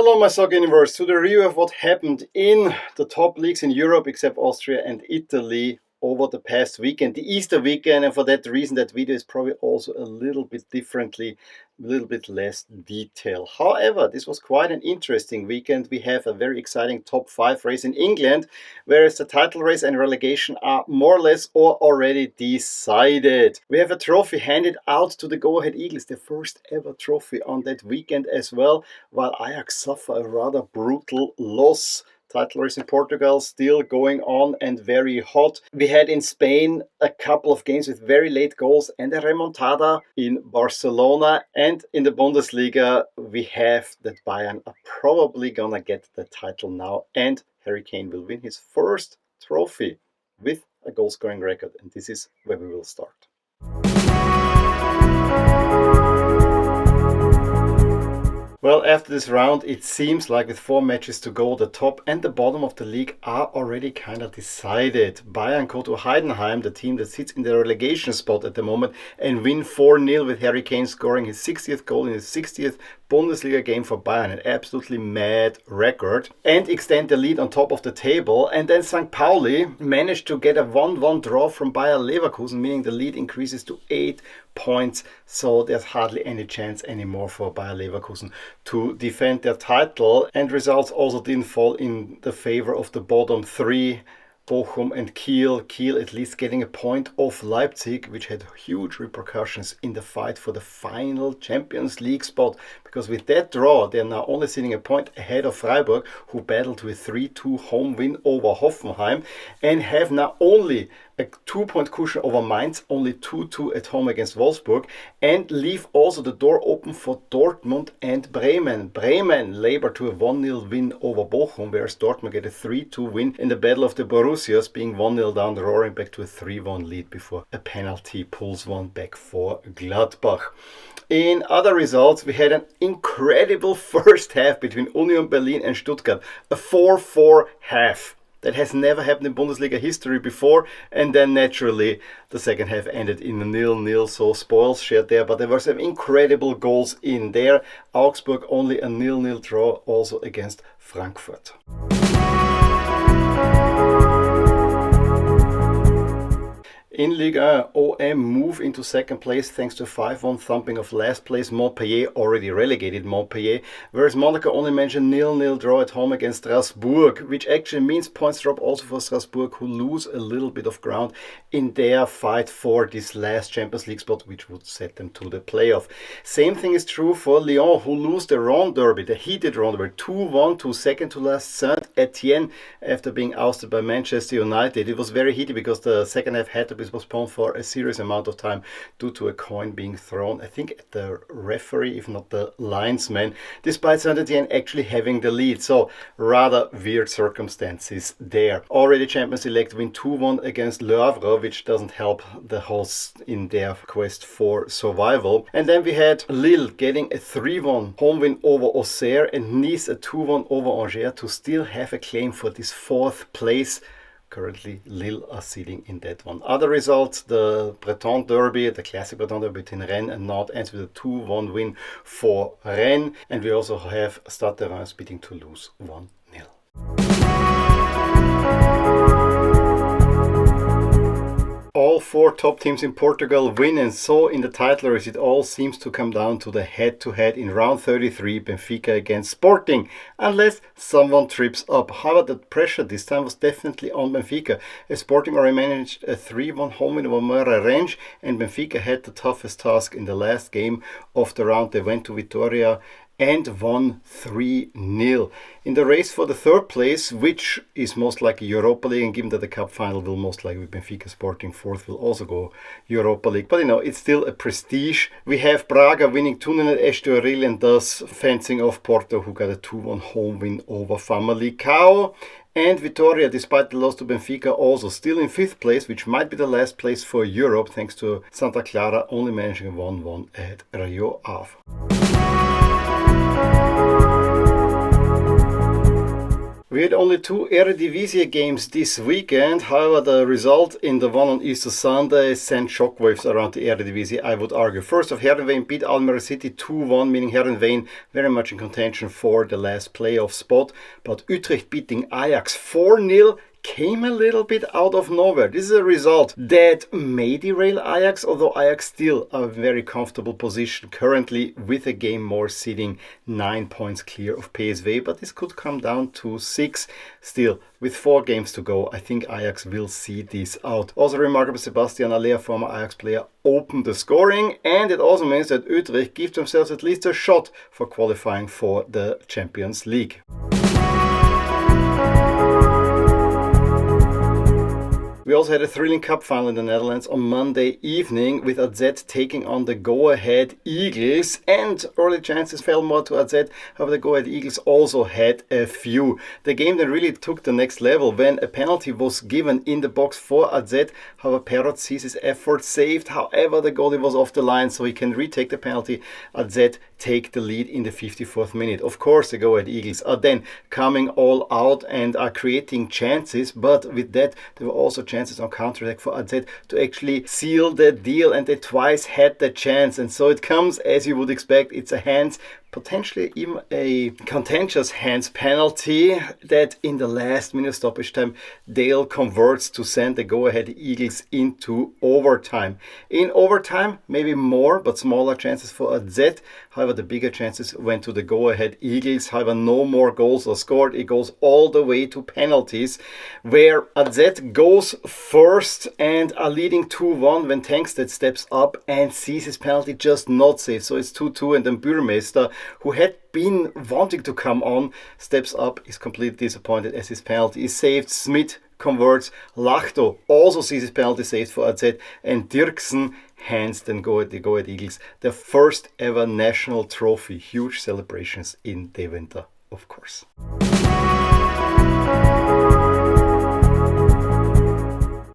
Hello my soccer universe, to the review of what happened in the top leagues in Europe except Austria and Italy over the past weekend, the Easter weekend, and for that reason that video is probably also a little bit differently, a little bit less detail. However, this was quite an interesting weekend. We have a very exciting top 5 race in England, whereas the title race and relegation are more or less or already decided. We have a trophy handed out to the Go-Ahead Eagles, the first ever trophy on that weekend as well, while Ajax suffer a rather brutal loss. Title race in Portugal still going on and very hot. We had in Spain a couple of games with very late goals and a remontada in Barcelona. And in the Bundesliga, we have that Bayern are probably gonna get the title now. And Harry Kane will win his first trophy with a goal-scoring record. And this is where we will start. Well, after this round, it seems like with 4 matches to go, the top and the bottom of the league are already kind of decided. Bayern go to Heidenheim, the team that sits in the relegation spot at the moment, and win 4-0 with Harry Kane scoring his 60th goal in his 60th Bundesliga game for Bayern, an absolutely mad record, and extend the lead on top of the table. And then St. Pauli managed to get a 1-1 draw from Bayer Leverkusen, meaning the lead increases to 8 points, so there's hardly any chance anymore for Bayer Leverkusen to defend their title. And results also didn't fall in the favor of the bottom 3, Bochum and Kiel. Kiel at least getting a point off Leipzig, which had huge repercussions in the fight for the final Champions League spot, because with that draw they're now only sitting a point ahead of Freiburg, who battled with 3-2 home win over Hoffenheim, and have now only a 2-point cushion over Mainz, only 2-2 at home against Wolfsburg, and leave also the door open for Dortmund and Bremen. Bremen labor to a 1-0 win over Bochum, whereas Dortmund get a 3-2 win in the Battle of the Borussias, being 1-0 down, roaring back to a 3-1 lead before a penalty pulls one back for Gladbach. In other results, we had an incredible first half between Union Berlin and Stuttgart, a 4-4 half. That has never happened in Bundesliga history before, and then naturally the second half ended in a 0-0, so spoils shared there, but there were some incredible goals in there. Augsburg only a 0-0 draw also against Frankfurt. In Liga, OM move into second place thanks to 5-1 thumping of last place Montpellier, already relegated Montpellier, whereas Monaco only managed a 0-0 draw at home against Strasbourg, which actually means points drop also for Strasbourg, who lose a little bit of ground in their fight for this last Champions League spot, which would set them to the playoff. Same thing is true for Lyon, who lose the Rhône derby, the heated Rhône derby, 2-1 to second to last Saint-Étienne after being ousted by Manchester United. It was very heated because the second half had to be postponed for a serious amount of time due to a coin being thrown, I think at the referee, if not the linesman, despite Saint-Étienne actually having the lead. So rather weird circumstances there. Already Champions Elect win 2-1 against Le Havre, which doesn't help the hosts in their quest for survival. And then we had Lille getting a 3-1 home win over Auxerre and Nice a 2-1 over Angers to still have a claim for this 4th place. Currently, Lille are sitting in that one. Other results, the Breton Derby, the classic Breton Derby between Rennes and Nantes ends with a 2-1 win for Rennes. And we also have Stade Reims beating Toulouse 1-0. All 4 top teams in Portugal win, and so in the title race it all seems to come down to the head-to-head in round 33, Benfica against Sporting, unless someone trips up. However, the pressure this time was definitely on Benfica, as Sporting already managed a 3-1 home win over Moura Range, and Benfica had the toughest task in the last game of the round. They went to Vitoria and won 3-0. In the race for the 3rd place, which is most likely Europa League, and given that the cup final will most likely be Benfica Sporting, 4th will also go Europa League. But it's still a prestige. We have Braga winning 2-0 at Estoril and thus fencing off Porto, who got a 2-1 home win over Famalicão. And Vitoria, despite the loss to Benfica, also still in 5th place, which might be the last place for Europe, thanks to Santa Clara only managing a 1-1 at Rio Ave. We had only 2 Eredivisie games this weekend. However, the result in the one on Easter Sunday sent shockwaves around the Eredivisie, I would argue. First off, Heidenheim beat Almere City 2-1, meaning Heidenheim very much in contention for the last playoff spot. But Utrecht beating Ajax 4-0 came a little bit out of nowhere. This is a result that may derail Ajax, although Ajax still a very comfortable position currently with a game more, sitting 9 points clear of PSV, but this could come down to 6. Still, with 4 games to go, I think Ajax will see this out. Also remarkable, Sebastian Aller, former Ajax player, opened the scoring, and it also means that Utrecht give themselves at least a shot for qualifying for the Champions League. We also had a thrilling cup final in the Netherlands on Monday evening with AZ taking on the go-ahead Eagles, and early chances fell more to AZ. However, the go-ahead Eagles also had a few. The game then really took the next level when a penalty was given in the box for AZ. However, Perrot sees his effort saved. However, the goalie was off the line, so he can retake the penalty. AZ take the lead in the 54th minute. Of course, the go-ahead Eagles are then coming all out and are creating chances, but with that, there were also chances on counter-attack for AZ to actually seal the deal, and they twice had the chance. And so it comes as you would expect. It's a hands, potentially even a contentious hands penalty that in the last minute stoppage time Dale converts to send the go-ahead Eagles into overtime. In overtime, maybe more but smaller chances for AZ. However, the bigger chances went to the go-ahead Eagles. However, no more goals are scored. It goes all the way to penalties, where AZ goes first and are leading 2-1 when Tankstedt steps up and sees his penalty just not safe. So it's 2-2, and then Burmeister, who had been wanting to come on, steps up, is completely disappointed as his penalty is saved. Smith converts. Lachto also sees his penalty saved for AZ, and Dirksen hands then the go-ahead Eagles their first ever national trophy. Huge celebrations in Deventer, of course.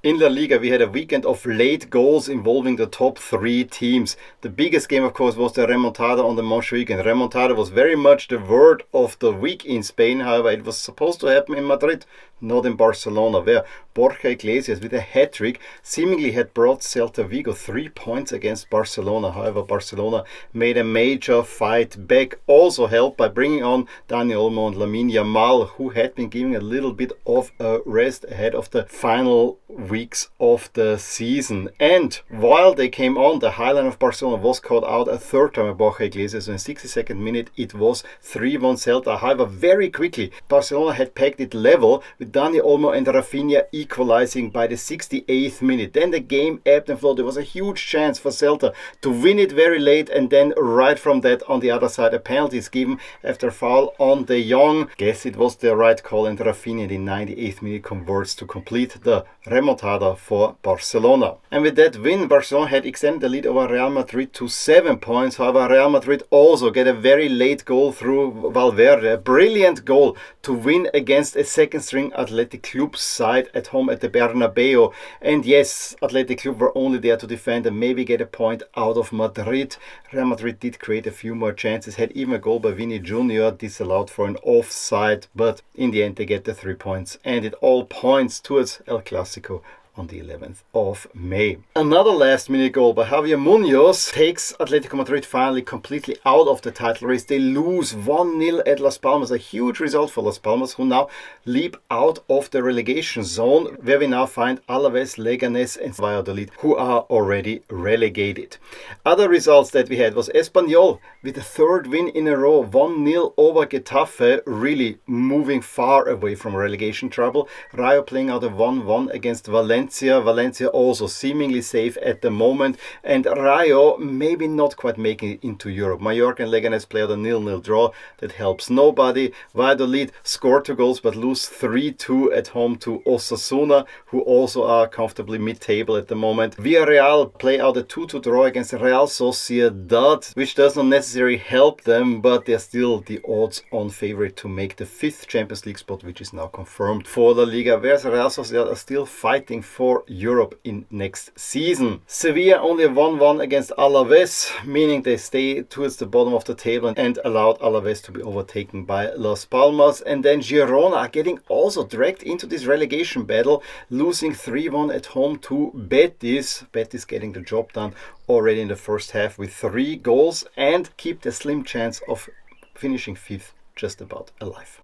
In La Liga, we had a weekend of late goals involving the top 3 teams. The biggest game, of course, was the Remontada on the Montjuic, and Remontada was very much the word of the week in Spain. However, it was supposed to happen in Madrid, not in Barcelona, where Borja Iglesias with a hat-trick seemingly had brought Celta Vigo 3 points against Barcelona. However, Barcelona made a major fight back, also helped by bringing on Dani Olmo and Lamine Yamal, who had been giving a little bit of a rest ahead of the final weeks of the season. And while they came on, the highline of Barcelona was caught out a third time by Borja Iglesias. In the 62nd minute, it was 3-1 Celta. However, very quickly, Barcelona had pegged it level with Dani Olmo and Rafinha equalizing by the 68th minute. Then the game ebbed and flowed. There was a huge chance for Celta to win it very late, and then right from that, on the other side, a penalty is given after a foul on De Jong. Guess it was the right call, and Rafinha in the 98th minute converts to complete the remontada for Barcelona. And with that win, Barcelona had extended the lead over Real Madrid to 7 points. However, Real Madrid also get a very late goal through Valverde, a brilliant goal to win against a second-string Athletic Club side at home at the Bernabeu. And yes, Athletic Club were only there to defend and maybe get a point out of Madrid. Real Madrid did create a few more chances, had even a goal by Vini Jr. disallowed for an offside, but in the end they get the 3 points, and it all points towards El Clasico on the 11th of May. Another last-minute goal by Javier Munoz takes Atletico Madrid finally completely out of the title race. They lose 1-0 at Las Palmas, a huge result for Las Palmas, who now leap out of the relegation zone, where we now find Alaves, Leganés and Valladolid, who are already relegated. Other results that we had was Espanyol with a third win in a row, 1-0 over Getafe, really moving far away from relegation trouble. Rayo playing out a 1-1 against Valencia. Valencia also seemingly safe at the moment, and Rayo maybe not quite making it into Europe. Mallorca and Leganés play out a 0-0 draw. That helps nobody. Valladolid scored 2 goals but lose 3-2 at home to Osasuna, who also are comfortably mid-table at the moment. Villarreal play out a 2-2 draw against Real Sociedad, which does not necessarily help them, but they're still the odds-on favorite to make the 5th Champions League spot, which is now confirmed for the Liga, whereas Real Sociedad are still fighting for Europe in next season. Sevilla only 1-1 against Alaves, meaning they stay towards the bottom of the table and allowed Alaves to be overtaken by Las Palmas. And then Girona are getting also dragged into this relegation battle, losing 3-1 at home to Betis. Betis getting the job done already in the first half with 3 goals and keep the slim chance of finishing 5th just about alive.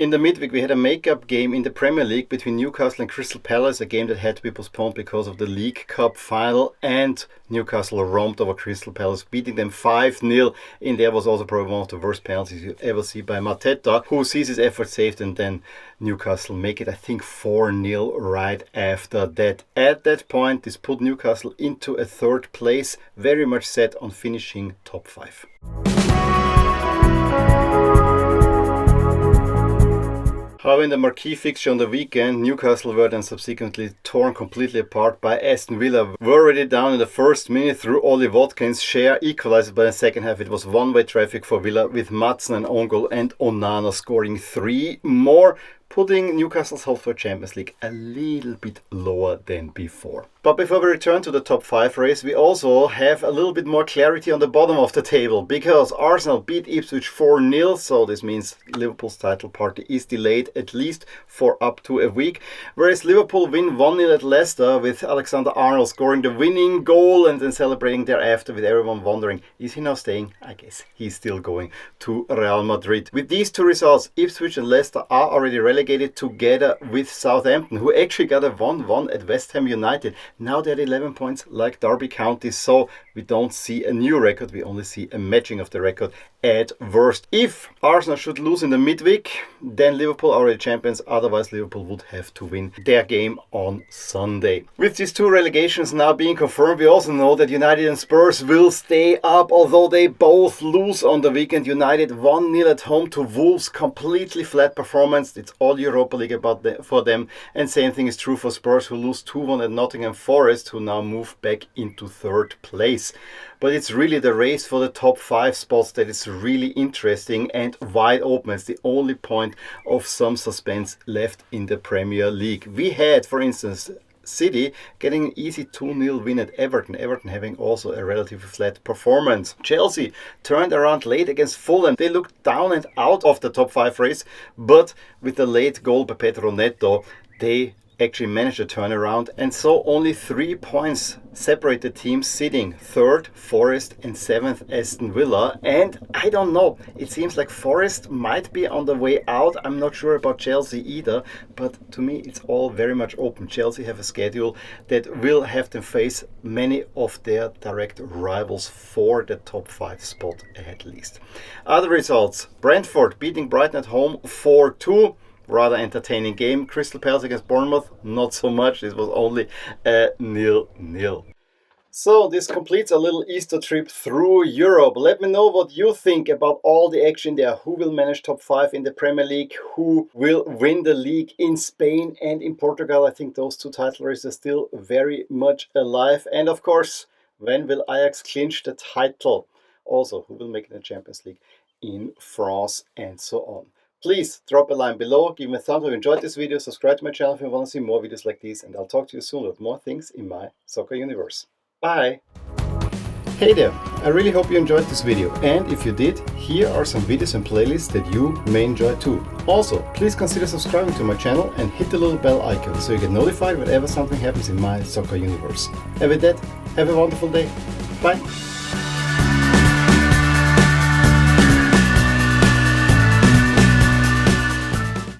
In the midweek, we had a make-up game in the Premier League between Newcastle and Crystal Palace, a game that had to be postponed because of the League Cup final, and Newcastle romped over Crystal Palace, beating them 5-0. In there was also probably one of the worst penalties you ever see by Mateta, who sees his effort saved, and then Newcastle make it, I think, 4-0 right after that. At that point, this put Newcastle into a 3rd place, very much set on finishing top 5. However, in the marquee fixture on the weekend, Newcastle were then subsequently torn completely apart by Aston Villa. Were already down in the first minute through Ollie Watkins. Share equalized by the second half. It was one-way traffic for Villa with Madsen an own goal and Onana scoring 3 more, putting Newcastle's hope for Champions League a little bit lower than before. But before we return to the top 5 race, we also have a little bit more clarity on the bottom of the table, because Arsenal beat Ipswich 4-0, so this means Liverpool's title party is delayed at least for up to a week, whereas Liverpool win 1-0 at Leicester with Alexander-Arnold scoring the winning goal and then celebrating thereafter, with everyone wondering, is he now staying? I guess he's still going to Real Madrid. With these 2 results, Ipswich and Leicester are already relegated together with Southampton, who actually got a 1-1 at West Ham United. Now they're at 11 points like Derby County, so we don't see a new record, we only see a matching of the record at worst. If Arsenal should lose in the midweek, then Liverpool are already champions, otherwise Liverpool would have to win their game on Sunday. With these 2 relegations now being confirmed, we also know that United and Spurs will stay up, although they both lose on the weekend. United 1-0 at home to Wolves, completely flat performance. It's all Europa League for them, and same thing is true for Spurs, who lose 2-1 at Nottingham Forest, who now move back into 3rd place. But it's really the race for the top 5 spots that is really interesting and wide open. It's the only point of some suspense left in the Premier League. We had, for instance, City getting an easy 2-0 win at Everton. Everton having also a relatively flat performance. Chelsea turned around late against Fulham. They looked down and out of the top 5 race, but with the late goal by Pedro Neto, they actually managed a turnaround, and so only 3 points separate the teams, sitting 3rd Forest and 7th Aston Villa. And I don't know, it seems like Forest might be on the way out. I'm not sure about Chelsea either, but to me it's all very much open. Chelsea have a schedule that will have them face many of their direct rivals for the top 5 spot at least. Other results: Brentford beating Brighton at home 4-2. Rather entertaining game. Crystal Palace against Bournemouth, not so much. This was only a 0-0. So this completes a little Easter trip through Europe. Let me know what you think about all the action there. Who will manage top 5 in the Premier League? Who will win the league in Spain and in Portugal? I think those 2 title races are still very much alive. And of course, when will Ajax clinch the title? Also, who will make it in the Champions League in France, and so on. Please drop a line below, give me a thumbs up if you enjoyed this video, subscribe to my channel if you want to see more videos like these, and I'll talk to you soon with more things in my soccer universe. Bye! Hey there, I really hope you enjoyed this video, and if you did, here are some videos and playlists that you may enjoy too. Also, please consider subscribing to my channel and hit the little bell icon so you get notified whenever something happens in my soccer universe. And with that, have a wonderful day. Bye!